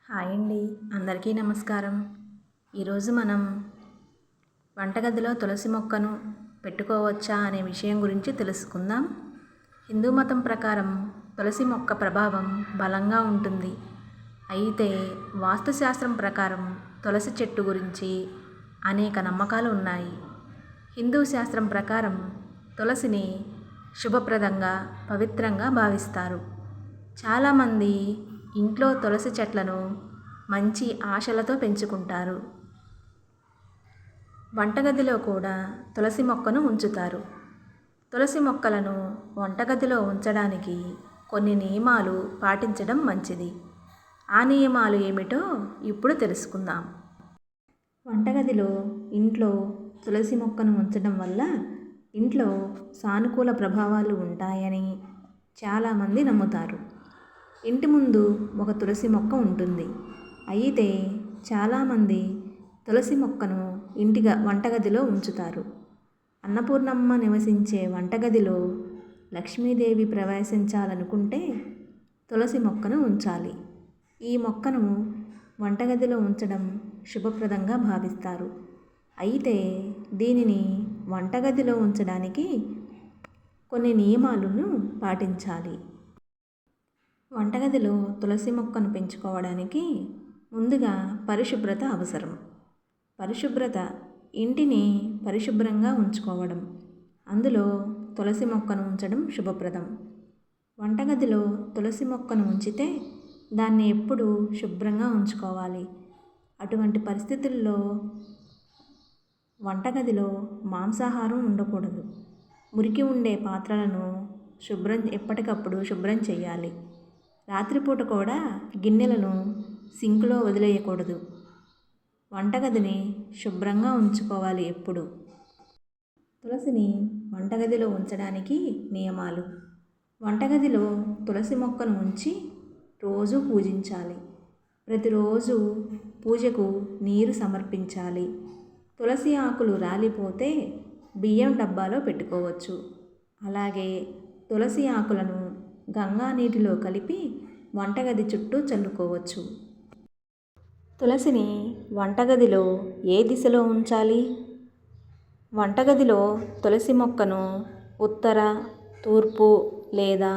Hi అండి, అందరికీ నమస్కారం. ఈరోజు మనం వంటగదిలో తులసి మొక్కను పెట్టుకోవచ్చా అనే విషయం గురించి తెలుసుకుందాం. హిందూ మతం ప్రకారం తులసి మొక్క ప్రభావం బలంగా ఉంటుంది. అయితే వాస్తుశాస్త్రం ప్రకారం తులసి చెట్టు గురించి అనేక నమ్మకాలు ఉన్నాయి. హిందూ శాస్త్రం ప్రకారం తులసిని శుభప్రదంగా, పవిత్రంగా భావిస్తారు. చాలామంది ఇంట్లో తులసి చెట్లను మంచి ఆశలతో పెంచుకుంటారు. వంటగదిలో కూడా తులసి మొక్కను ఉంచుతారు. తులసి మొక్కలను వంటగదిలో ఉంచడానికి కొన్ని నియమాలు పాటించడం మంచిది. ఆ నియమాలు ఏమిటో ఇప్పుడు తెలుసుకుందాం. వంటగదిలో ఇంట్లో తులసి మొక్కను ఉంచడం వల్ల ఇంట్లో సానుకూల ప్రభావాలు ఉంటాయని చాలామంది నమ్ముతారు. ఇంటి ముందు ఒక తులసి మొక్క ఉంటుంది. అయితే చాలామంది తులసి మొక్కను వంటగదిలో ఉంచుతారు. అన్నపూర్ణమ్మ నివసించే వంటగదిలో లక్ష్మీదేవి ప్రవేశించాలనుకుంటే తులసి మొక్కను ఉంచాలి. ఈ మొక్కను వంటగదిలో ఉంచడం శుభప్రదంగా భావిస్తారు. అయితే దీనిని వంటగదిలో ఉంచడానికి కొన్ని నియమాలను పాటించాలి. వంటగదిలో తులసి మొక్కను పెంచుకోవడానికి ముందుగా పరిశుభ్రత అవసరం. పరిశుభ్రత ఇంటిని పరిశుభ్రంగా ఉంచుకోవడం, అందులో తులసి మొక్కను ఉంచడం శుభప్రదం. వంటగదిలో తులసి మొక్కను ఉంచితే దాన్ని ఎప్పుడూ శుభ్రంగా ఉంచుకోవాలి. అటువంటి పరిస్థితుల్లో వంటగదిలో మాంసాహారం ఉండకూడదు. మురికి ఉండే పాత్రలను ఎప్పటికప్పుడు శుభ్రం చేయాలి. రాత్రిపూట కూడా గిన్నెలను సింక్లో వదిలేయకూడదు. వంటగదిని శుభ్రంగా ఉంచుకోవాలి ఎప్పుడు. తులసిని వంటగదిలో ఉంచడానికి నియమాలు. వంటగదిలో తులసి మొక్కను ఉంచి రోజు పూజించాలి. ప్రతిరోజు పూజకు నీరు సమర్పించాలి. తులసి ఆకులు రాలిపోతే బియ్యం డబ్బాలో పెట్టుకోవచ్చు. అలాగే తులసి ఆకులను గంగా నీటిలో కలిపి వంటగది చుట్టూ చల్లుకోవచ్చు. తులసిని వంటగదిలో ఏ దిశలో ఉంచాలి? వంటగదిలో తులసి మొక్కను ఉత్తర, తూర్పు లేదా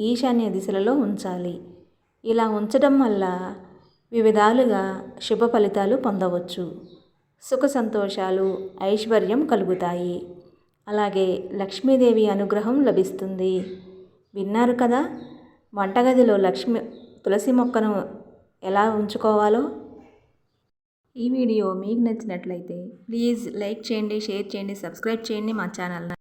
ఈశాన్య దిశలలో ఉంచాలి. ఇలా ఉంచడం వల్ల వివిధాలుగా శుభ ఫలితాలు పొందవచ్చు. సుఖ సంతోషాలు, ఐశ్వర్యం కలుగుతాయి. అలాగే లక్ష్మీదేవి అనుగ్రహం లభిస్తుంది. విన్నారు కదా, వంటగదిలో తులసి మొక్కను ఎలా ఉంచుకోవాలో. ఈ వీడియో మీకు నచ్చినట్లయితే ప్లీజ్ లైక్ చేయండి, షేర్ చేయండి, సబ్స్క్రైబ్ చేయండి మా ఛానల్ని.